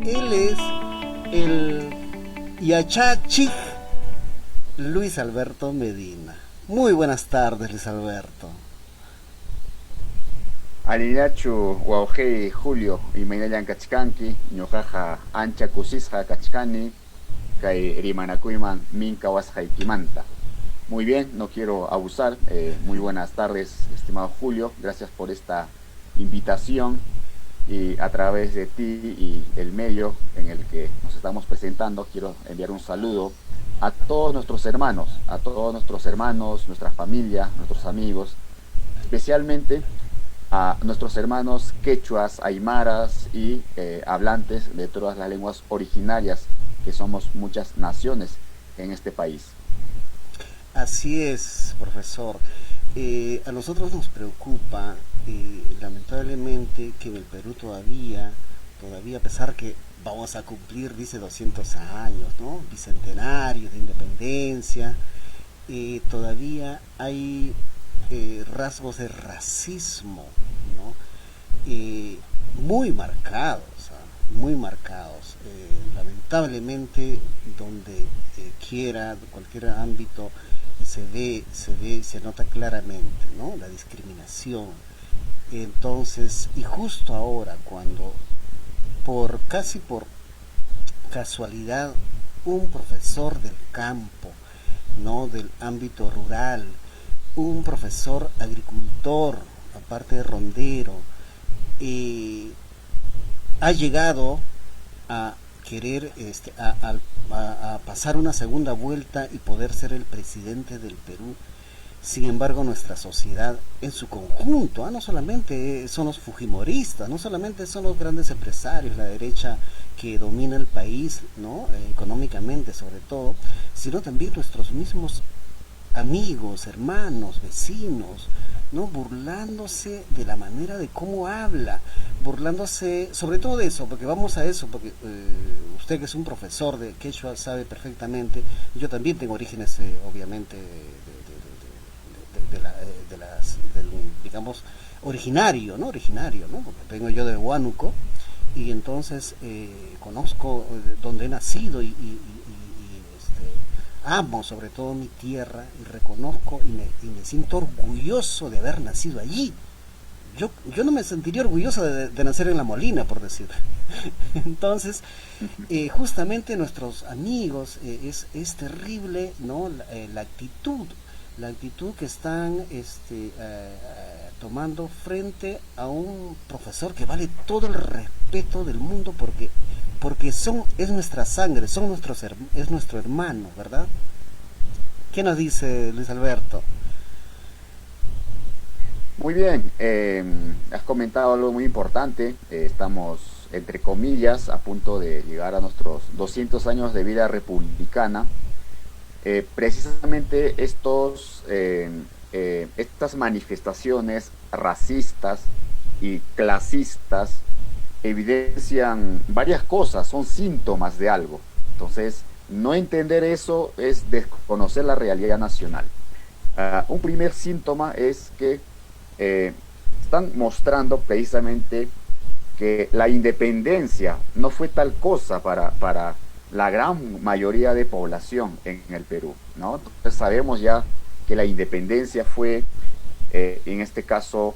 Él es el Yachachik Luis Alberto Medina. Muy buenas tardes, Luis Alberto. Alinachu Wauhei Julio imaynallan kachkanki ñuqaqa ancha kusisqa kachkani kay rimanakuyman minka wasqaykimanta. Muy bien, no quiero abusar. Muy buenas tardes, estimado Julio. Gracias por esta invitación y a través de ti y el medio en el que nos estamos presentando, quiero enviar un saludo a todos nuestros hermanos, nuestra familia, nuestros amigos, especialmente a nuestros hermanos quechuas, aymaras y hablantes de todas las lenguas originarias, que somos muchas naciones en este país. Así es, profesor. A nosotros nos preocupa, lamentablemente, que en el Perú todavía, a pesar que vamos a cumplir, dice, 200 años, ¿no? Bicentenarios de independencia, todavía hay rasgos de racismo, ¿no? Muy marcados, ¿ah? Muy marcados. Lamentablemente, donde quiera, cualquier ámbito, se nota claramente, ¿no? La discriminación. Entonces, y justo ahora, cuando casi por casualidad, un profesor del campo, ¿no? Del ámbito rural, un profesor agricultor, aparte de rondero, eh, ha llegado a querer a pasar una segunda vuelta y poder ser el presidente del Perú. Sin embargo, nuestra sociedad en su conjunto, no solamente son los fujimoristas, no solamente son los grandes empresarios, la derecha que domina el país, ¿no? Económicamente sobre todo, sino también nuestros mismos amigos, hermanos, vecinos, ¿no? Burlándose de la manera de cómo habla, burlándose sobre todo de eso, porque vamos a eso, porque usted que es un profesor de quechua sabe perfectamente, yo también tengo orígenes, obviamente, del, digamos, originario, ¿no? Originario, ¿no? Porque vengo yo de Huánuco y entonces conozco donde he nacido amo sobre todo mi tierra y reconozco y me siento orgulloso de haber nacido allí. Yo no me sentiría orgulloso de nacer en La Molina, por decir. Entonces, justamente nuestros amigos, es terrible, ¿no? La actitud que están tomando frente a un profesor que vale todo el respeto del mundo porque es nuestra sangre, es nuestro hermano, ¿verdad? ¿Qué nos dice Luis Alberto? Muy bien, has comentado algo muy importante. Estamos, entre comillas, a punto de llegar a nuestros 200 años de vida republicana. Precisamente estas manifestaciones racistas y clasistas evidencian varias cosas, son síntomas de algo. Entonces, no entender eso es desconocer la realidad nacional. Un primer síntoma es que eh, están mostrando precisamente que la independencia no fue tal cosa para la gran mayoría de población en el Perú, ¿no? Entonces sabemos ya que la independencia fue, en este caso,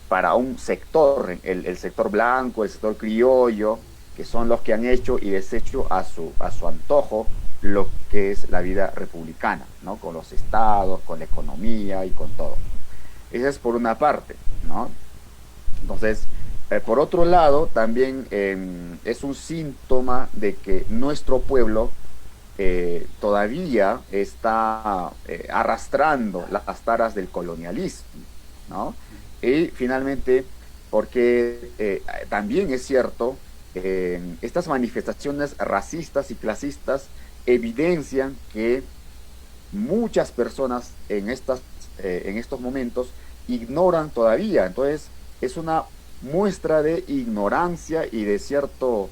para un sector, el sector blanco, el sector criollo, que son los que han hecho y deshecho a su antojo lo que es la vida republicana, ¿no? Con los estados, con la economía y con todo. Esa es por una parte, ¿no? Entonces, por otro lado, también es un síntoma de que nuestro pueblo todavía está arrastrando las taras del colonialismo, ¿no? Y finalmente, porque también es cierto, estas manifestaciones racistas y clasistas evidencian que muchas personas en estos momentos ignoran todavía. Entonces, es una muestra de ignorancia y de cierto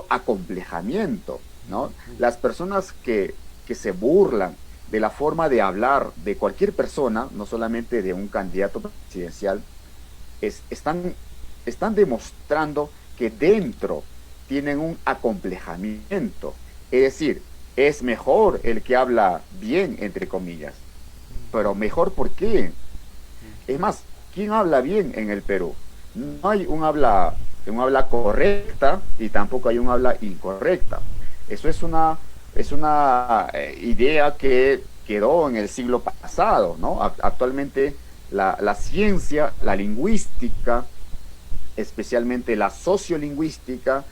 acomplejamiento, ¿no? Las personas que se burlan de la forma de hablar de cualquier persona, no solamente de un candidato presidencial, están demostrando que dentro tienen un acomplejamiento. Es decir, es mejor el que habla bien, entre comillas. Pero mejor, ¿por qué? Es más, ¿quién habla bien en el Perú? No hay un habla correcta y tampoco hay un habla incorrecta. Eso es una idea que quedó en el siglo pasado, ¿no? Actualmente la ciencia, la lingüística, especialmente la sociolingüística,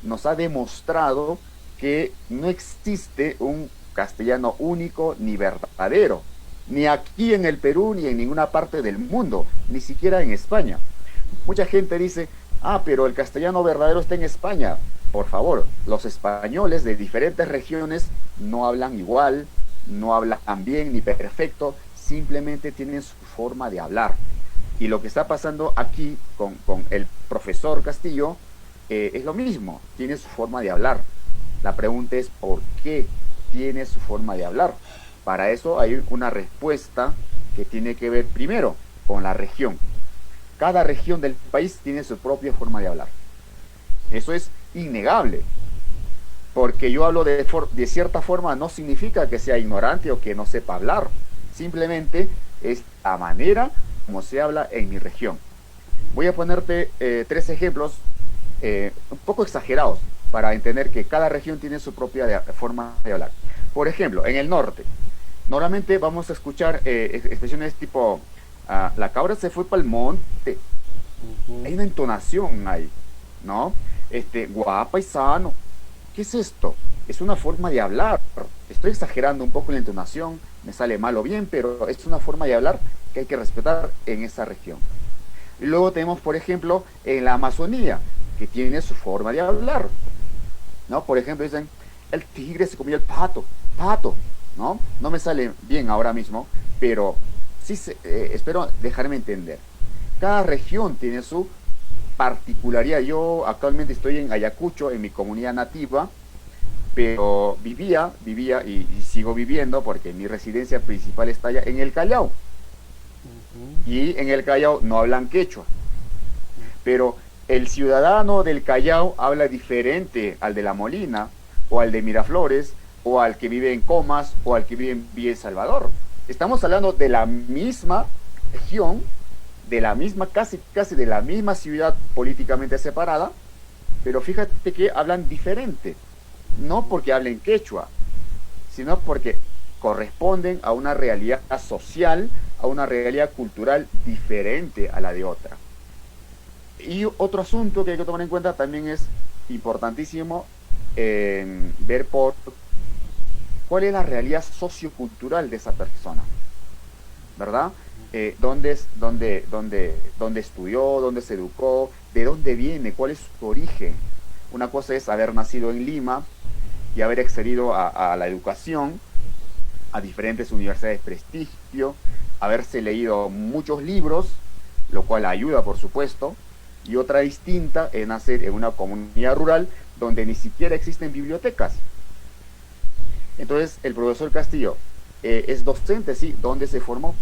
nos ha demostrado que no existe un castellano único ni verdadero, ni aquí en el Perú, ni en ninguna parte del mundo, ni siquiera en España. Mucha gente dice, ah, pero el castellano verdadero está en España. Por favor, los españoles de diferentes regiones no hablan igual, no hablan bien ni perfecto, simplemente tienen su forma de hablar. Y lo que está pasando aquí con el profesor Castillo es lo mismo, tiene su forma de hablar. La pregunta es, ¿por qué tiene su forma de hablar? Para eso hay una respuesta que tiene que ver primero con la región. Cada región del país tiene su propia forma de hablar. Eso es innegable. Porque yo hablo de cierta forma no significa que sea ignorante o que no sepa hablar. Simplemente es la manera como se habla en mi región. Voy a ponerte 3 ejemplos un poco exagerados para entender que cada región tiene su propia forma de hablar. Por ejemplo, en el norte, normalmente vamos a escuchar expresiones tipo la cabra se fue para el monte. Hay una entonación ahí, ¿no? Guapa y sano. ¿Qué es esto? Es una forma de hablar. Estoy exagerando un poco la entonación, me sale mal o bien, pero es una forma de hablar que hay que respetar en esa región. Y luego tenemos, por ejemplo, en la Amazonía, que tiene su forma de hablar, ¿no? Por ejemplo, dicen, el tigre se comió el pato, ¿no? No me sale bien ahora mismo, pero sí espero dejarme entender. Cada región tiene su particularidad. Yo actualmente estoy en Ayacucho, en mi comunidad nativa, pero vivía y sigo viviendo porque mi residencia principal está allá en el Callao. Y en el Callao no hablan quechua. Pero el ciudadano del Callao habla diferente al de La Molina, o al de Miraflores, o al que vive en Comas, o al que vive en Villa El Salvador. Estamos hablando de la misma región, de la misma, casi de la misma ciudad políticamente separada, pero fíjate que hablan diferente. No porque hablen quechua, sino porque corresponden a una realidad social, a una realidad cultural diferente a la de otra. Y otro asunto que hay que tomar en cuenta también es importantísimo ver por cuál es la realidad sociocultural de esa persona, ¿verdad? Dónde estudió, dónde se educó, de dónde viene, cuál es su origen. Una cosa es haber nacido en Lima y haber accedido a la educación, a diferentes universidades de prestigio, haberse leído muchos libros, lo cual ayuda, por supuesto, y otra distinta es nacer en una comunidad rural donde ni siquiera existen bibliotecas. Entonces, el profesor Castillo es docente, sí, ¿dónde se formó?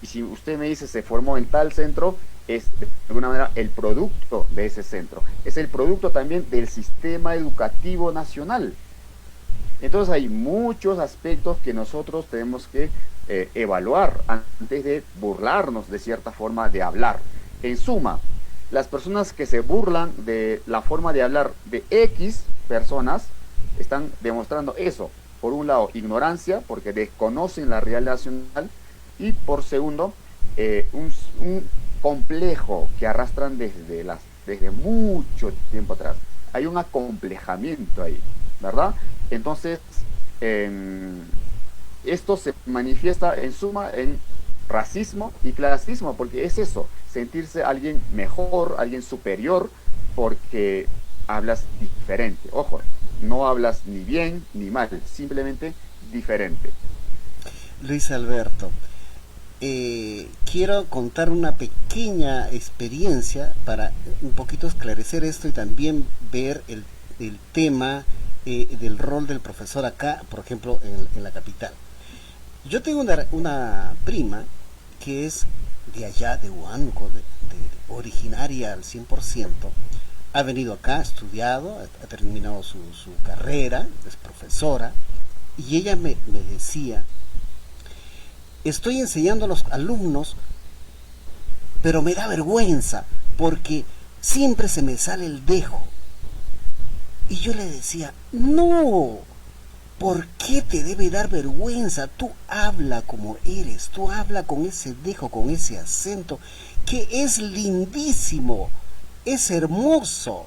Y si usted me dice se formó en tal centro, es de alguna manera el producto de ese centro. Es el producto también del sistema educativo nacional. Entonces hay muchos aspectos que nosotros tenemos que evaluar antes de burlarnos de cierta forma de hablar. En suma, las personas que se burlan de la forma de hablar de X personas están demostrando eso. Por un lado, ignorancia, porque desconocen la realidad nacional, y por segundo, un complejo que arrastran desde mucho tiempo atrás. Hay un acomplejamiento ahí, ¿verdad? Entonces, esto se manifiesta en suma en racismo y clasismo, porque es eso, sentirse alguien mejor, alguien superior, porque hablas diferente. Ojo, no hablas ni bien ni mal, simplemente diferente. Luis Alberto, quiero contar una pequeña experiencia para un poquito esclarecer esto y también ver el tema del rol del profesor acá, por ejemplo, en la capital. Yo tengo una prima que es de allá, de Huánuco, originaria al 100%, ha venido acá, ha estudiado, ha terminado su carrera, es profesora, y ella me decía, estoy enseñando a los alumnos, pero me da vergüenza, porque siempre se me sale el dejo. Y yo le decía, no, ¿por qué te debe dar vergüenza? Tú habla como eres, tú habla con ese dejo, con ese acento, que es lindísimo, es hermoso.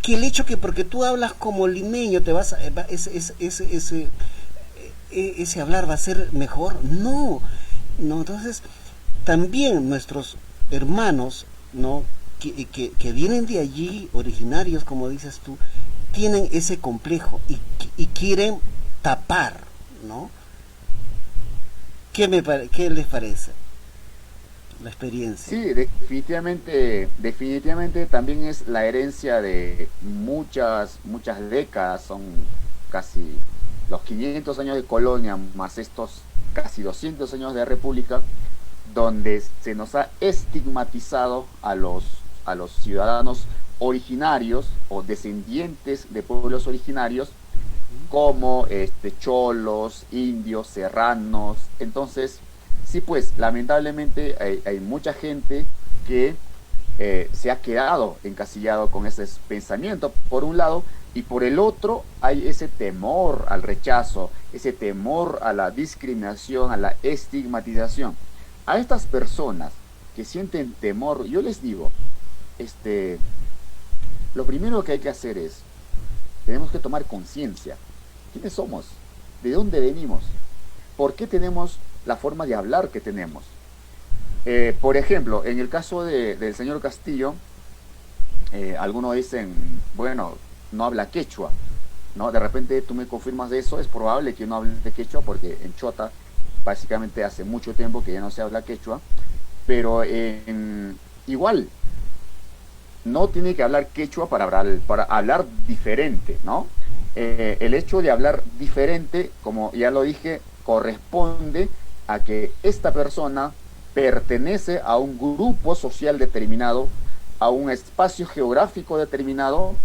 Que el hecho que porque tú hablas como limeño te vas a, ese hablar va a ser mejor, no, no. Entonces también nuestros hermanos, no, que vienen de allí, originarios, como dices tú, tienen ese complejo y quieren tapar, ¿no? ¿Qué les parece la experiencia? Sí, definitivamente también es la herencia de muchas décadas, son casi los 500 años de colonia más estos casi 200 años de república, donde se nos ha estigmatizado a los ciudadanos originarios o descendientes de pueblos originarios como cholos, indios, serranos. Entonces, sí, pues lamentablemente hay mucha gente que se ha quedado encasillado con ese pensamiento, por un lado, y por el otro hay ese temor al rechazo, ese temor a la discriminación, a la estigmatización. A estas personas que sienten temor, yo les digo, lo primero que hay que hacer es, tenemos que tomar conciencia. ¿Quiénes somos? ¿De dónde venimos? ¿Por qué tenemos la forma de hablar que tenemos? Por ejemplo, en el caso del señor Castillo, algunos dicen, bueno, no habla quechua, ¿no? De repente tú me confirmas de eso, es probable que no hable quechua, porque en Chota básicamente hace mucho tiempo que ya no se habla quechua, pero igual, no tiene que hablar quechua para hablar diferente, ¿no? El hecho de hablar diferente, como ya lo dije, corresponde a que esta persona pertenece a un grupo social determinado, a un espacio geográfico determinado,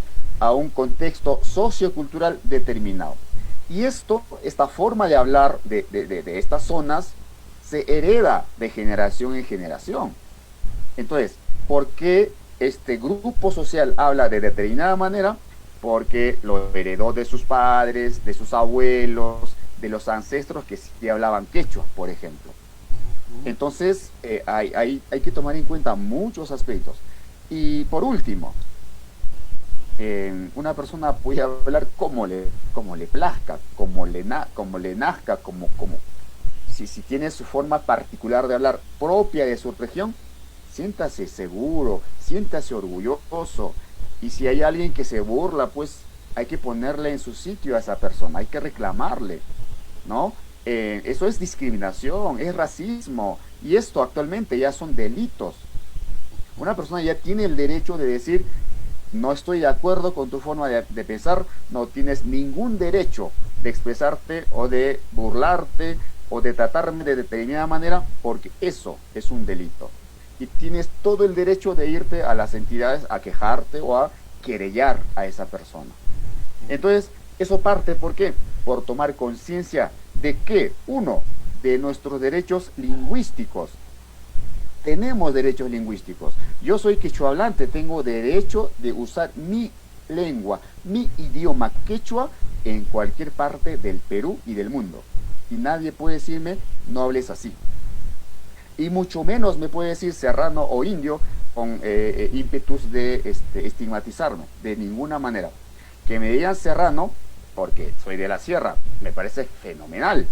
a un contexto sociocultural determinado. Y esta forma de hablar de estas zonas se hereda de generación en generación. Entonces, ¿por qué este grupo social habla de determinada manera? Porque lo heredó de sus padres, de sus abuelos, de los ancestros que sí hablaban quechua, por ejemplo. Entonces, hay que tomar en cuenta muchos aspectos. Y por último, una persona puede hablar como le plazca, como le nazca, si tiene su forma particular de hablar propia de su región, siéntase seguro, siéntase orgulloso. Y si hay alguien que se burla, pues hay que ponerle en su sitio a esa persona, hay que reclamarle, ¿no? Eso es discriminación, es racismo, y esto actualmente ya son delitos. Una persona ya tiene el derecho de decir, no estoy de acuerdo con tu forma de pensar, no tienes ningún derecho de expresarte o de burlarte o de tratarme de determinada manera, porque eso es un delito. Y tienes todo el derecho de irte a las entidades a quejarte o a querellar a esa persona. Entonces, eso parte, ¿por qué? Por tomar conciencia de que, uno, de nuestros derechos lingüísticos. Tenemos derechos lingüísticos. Yo soy quechua hablante, tengo derecho de usar mi lengua, mi idioma quechua en cualquier parte del Perú y del mundo. Y nadie puede decirme, no hables así. Y mucho menos me puede decir serrano o indio con ímpetus de estigmatizarme, de ninguna manera. Que me digan serrano, porque soy de la sierra, me parece fenomenal.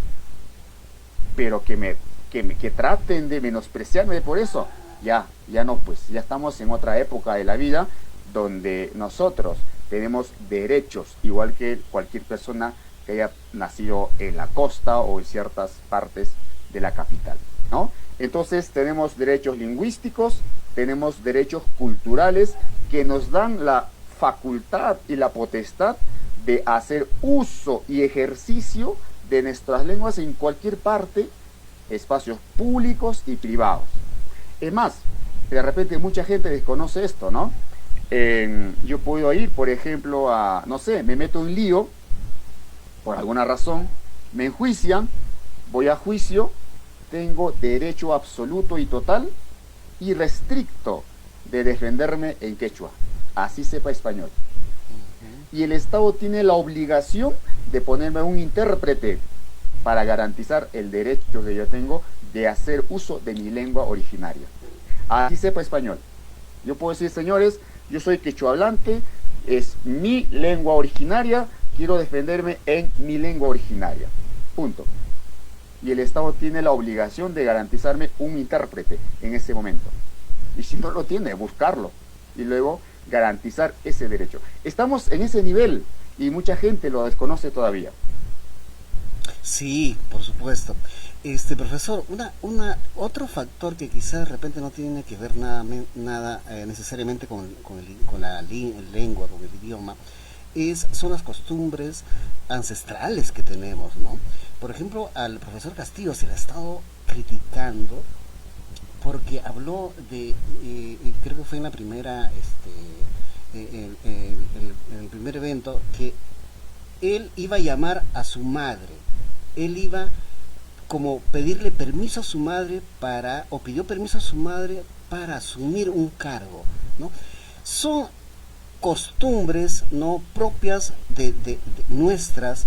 Pero que traten de menospreciarme por eso, ya no, pues ya estamos en otra época de la vida donde nosotros tenemos derechos, igual que cualquier persona que haya nacido en la costa o en ciertas partes de la capital, ¿no? Entonces tenemos derechos lingüísticos, tenemos derechos culturales que nos dan la facultad y la potestad de hacer uso y ejercicio de nuestras lenguas en cualquier parte, espacios públicos y privados. Es más, de repente mucha gente desconoce esto, ¿no? Yo puedo ir, por ejemplo, a, no sé, me meto en lío por alguna razón, me enjuician, voy a juicio, tengo derecho absoluto y total y restricto de defenderme en quechua, así sepa español. Y el Estado tiene la obligación de ponerme un intérprete para garantizar el derecho que yo tengo de hacer uso de mi lengua originaria. Así sepa español. Yo puedo decir, señores, yo soy quechua hablante, es mi lengua originaria, quiero defenderme en mi lengua originaria. Punto. Y el Estado tiene la obligación de garantizarme un intérprete en ese momento. Y si no lo tiene, buscarlo. Y luego garantizar ese derecho. Estamos en ese nivel y mucha gente lo desconoce todavía. Sí, por supuesto. Profesor, otro factor que quizás de repente no tiene que ver nada necesariamente con la lengua, con el idioma, son las costumbres ancestrales que tenemos, ¿no? Por ejemplo, al profesor Castillo se le ha estado criticando porque habló creo que fue en la primera, en el primer evento, que él iba a llamar a su madre, él iba como pedirle permiso a su madre o pidió permiso a su madre para asumir un cargo, ¿no? Son costumbres no propias de nuestras,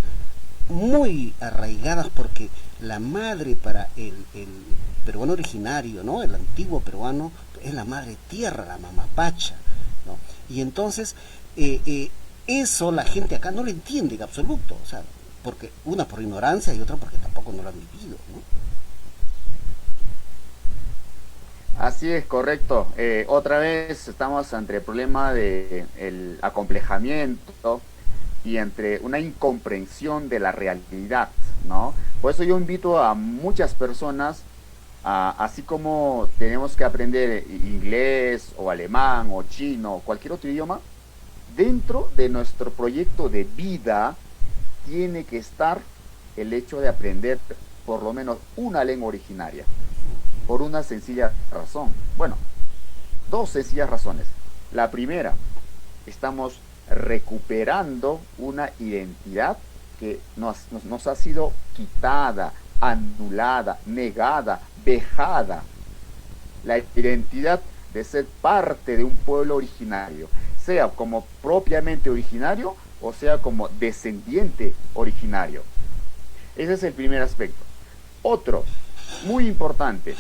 muy arraigadas, porque la madre para el peruano originario, ¿no? El antiguo peruano es la madre tierra, la mamapacha, ¿no? Y entonces eso la gente acá no lo entiende en absoluto, o sea, porque una por ignorancia y otra porque tampoco no lo han vivido, ¿no? Así es, correcto. Otra vez estamos ante el problema de el acomplejamiento y entre una incomprensión de la realidad, ¿no? Por eso yo invito a muchas personas, así como tenemos que aprender inglés o alemán o chino o cualquier otro idioma, dentro de nuestro proyecto de vida tiene que estar el hecho de aprender por lo menos una lengua originaria, por una sencilla razón. Bueno, dos sencillas razones. La primera, estamos recuperando una identidad que nos ha sido quitada, anulada, negada, vejada. La identidad de ser parte de un pueblo originario, sea como propiamente originario o sea como descendiente originario. Ese es el primer aspecto. Otro, muy importante,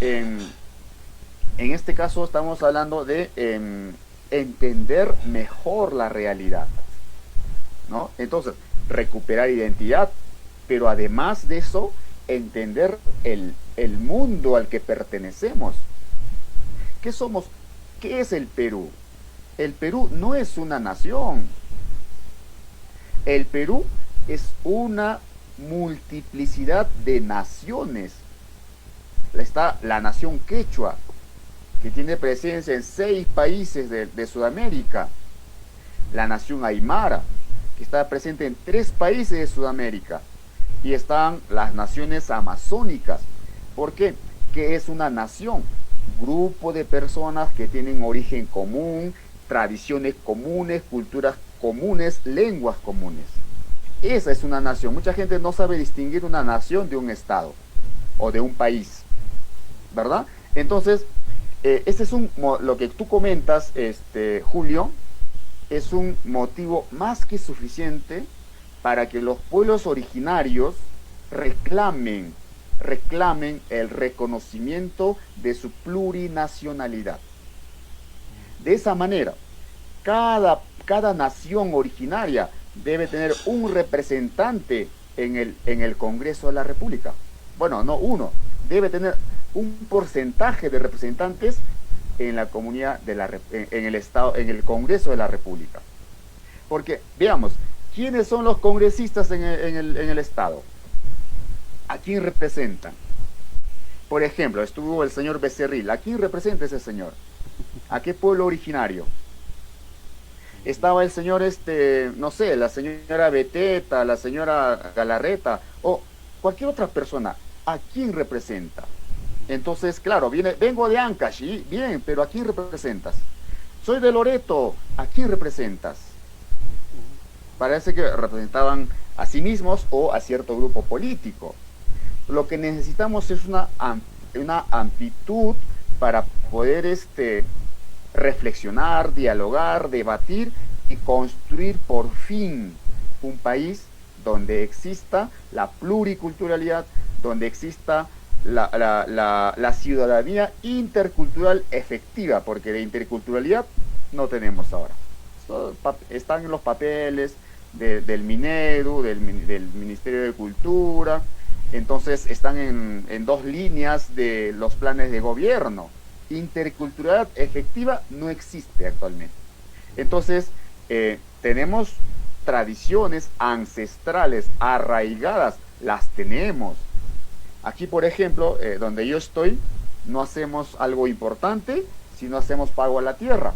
en este caso estamos hablando de entender mejor la realidad, ¿no? Entonces, recuperar identidad, pero además de eso, entender el mundo al que pertenecemos. ¿Qué somos? ¿Qué es el Perú? El Perú no es una nación. El Perú es una multiplicidad de naciones. Está la nación quechua, que tiene presencia en 6 países de Sudamérica. La nación aymara, que está presente en 3 países de Sudamérica. Y están las naciones amazónicas. ¿Por qué? ¿Qué es una nación? Grupo de personas que tienen origen común, tradiciones comunes, culturas comunes, lenguas comunes. Esa es una nación. Mucha gente no sabe distinguir una nación de un estado o de un país, ¿verdad? Entonces, este es lo que tú comentas, Julio, es un motivo más que suficiente para que los pueblos originarios reclamen el reconocimiento de su plurinacionalidad. De esa manera, cada nación originaria debe tener un representante en el Congreso de la República. Bueno, no uno, debe tener un porcentaje de representantes en la comunidad en el Estado, en el Congreso de la República. Porque, veamos, ¿quiénes son los congresistas en el Estado? ¿A quién representan? Por ejemplo, estuvo el señor Becerril. ¿A quién representa ese señor? ¿A qué pueblo originario? Estaba el señor, no sé, la señora Beteta, la señora Galarreta, o cualquier otra persona. ¿A quién representa? Entonces, claro, vengo de Ancash, bien, pero ¿a quién representas? soy de Loreto, ¿a quién representas? Parece que representaban a sí mismos o a cierto grupo político. Lo que necesitamos es una amplitud para poder reflexionar, dialogar, debatir y construir por fin un país donde exista la pluriculturalidad, donde exista la ciudadanía intercultural efectiva, porque de interculturalidad no tenemos ahora. Están en los papeles del Minedu, del Ministerio de Cultura, entonces están en dos líneas de los planes de gobierno. Interculturalidad efectiva no existe actualmente. Entonces, tenemos tradiciones ancestrales arraigadas, las tenemos. Aquí, por ejemplo, donde yo estoy, no hacemos algo importante si no hacemos pago a la tierra.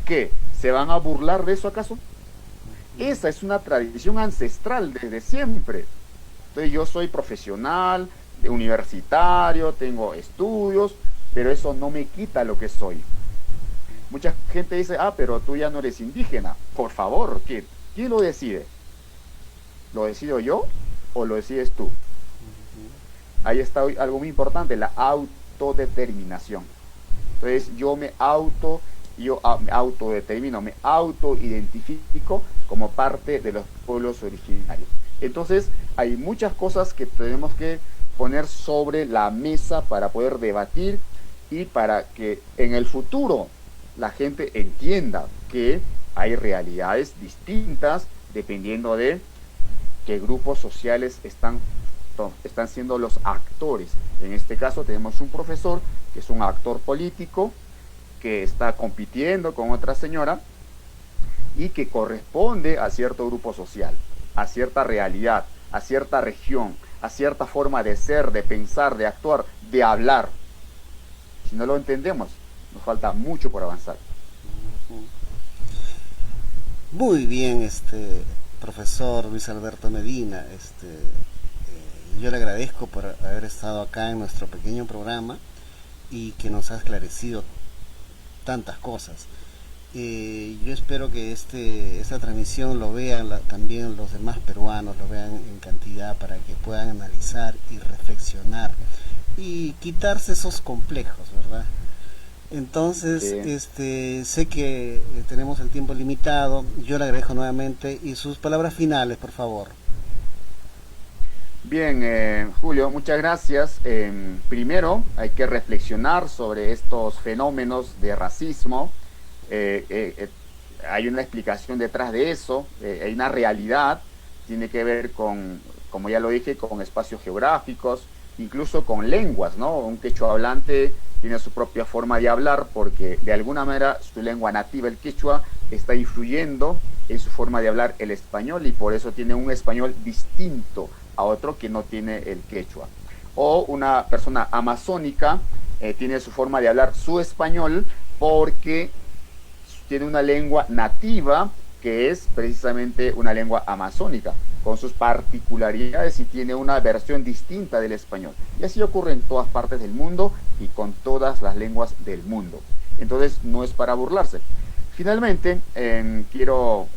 ¿Qué? ¿Se van a burlar de eso acaso? Esa es una tradición ancestral desde siempre. Entonces yo soy profesional, universitario, tengo estudios, pero eso no me quita lo que soy. Mucha gente dice, pero tú ya no eres indígena. Por favor, ¿quién lo decide? ¿Lo decido yo o lo decides tú? Ahí está algo muy importante, la autodeterminación. Entonces yo me autodetermino, me autoidentifico como parte de los pueblos originarios. Entonces hay muchas cosas que tenemos que poner sobre la mesa para poder debatir y para que en el futuro la gente entienda que hay realidades distintas dependiendo de qué grupos sociales están siendo los actores. En este caso tenemos un profesor que es un actor político que está compitiendo con otra señora y que corresponde a cierto grupo social, a cierta realidad, a cierta región, a cierta forma de ser, de pensar, de actuar, de hablar. Si no lo entendemos, nos falta mucho por avanzar. Muy bien, profesor Luis Alberto Medina, yo le agradezco por haber estado acá en nuestro pequeño programa y que nos ha esclarecido tantas cosas. Yo espero que esta transmisión lo vean también los demás peruanos, lo vean en cantidad para que puedan analizar y reflexionar y quitarse esos complejos, ¿verdad? Entonces, sí. Sé que tenemos el tiempo limitado. Yo le agradezco nuevamente y sus palabras finales, por favor. Bien, Julio, muchas gracias. Primero, hay que reflexionar sobre estos fenómenos de racismo. Hay una explicación detrás de eso, hay una realidad, tiene que ver con, como ya lo dije, con espacios geográficos, incluso con lenguas, ¿no? Un quechua hablante tiene su propia forma de hablar porque de alguna manera su lengua nativa, el quechua, está influyendo en su forma de hablar el español y por eso tiene un español distinto a otro que no tiene el quechua. O una persona amazónica tiene su forma de hablar su español porque tiene una lengua nativa que es precisamente una lengua amazónica, con sus particularidades y tiene una versión distinta del español. Y así ocurre en todas partes del mundo y con todas las lenguas del mundo. Entonces no es para burlarse. Finalmente, quiero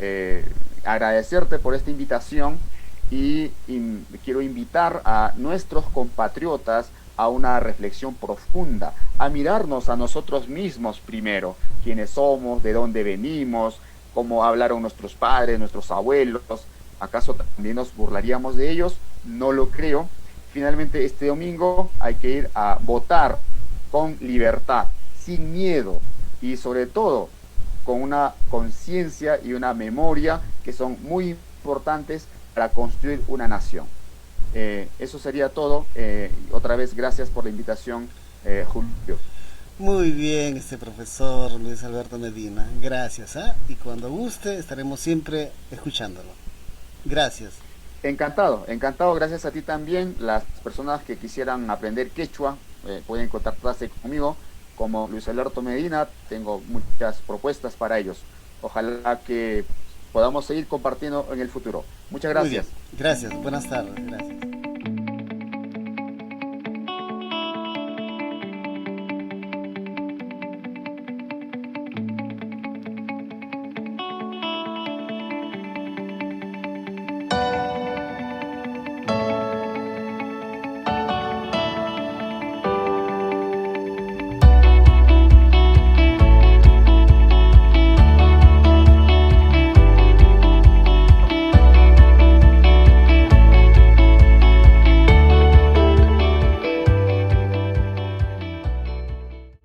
agradecerte por esta invitación y quiero invitar a nuestros compatriotas a una reflexión profunda, a mirarnos a nosotros mismos primero, quiénes somos, de dónde venimos, cómo hablaron nuestros padres, nuestros abuelos, ¿acaso también nos burlaríamos de ellos? No lo creo. Finalmente, este domingo hay que ir a votar con libertad, sin miedo y sobre todo con una conciencia y una memoria que son muy importantes para construir una nación. Eso sería todo. Otra vez, gracias por la invitación, Julio. Muy bien, profesor Luis Alberto Medina. Gracias, y cuando guste estaremos siempre escuchándolo. Gracias. Encantado, gracias a ti también. Las personas que quisieran aprender quechua pueden contactarse conmigo como Luis Alberto Medina. Tengo muchas propuestas para ellos. Ojalá que podamos seguir compartiendo en el futuro. Muchas gracias. Gracias, buenas tardes. Gracias.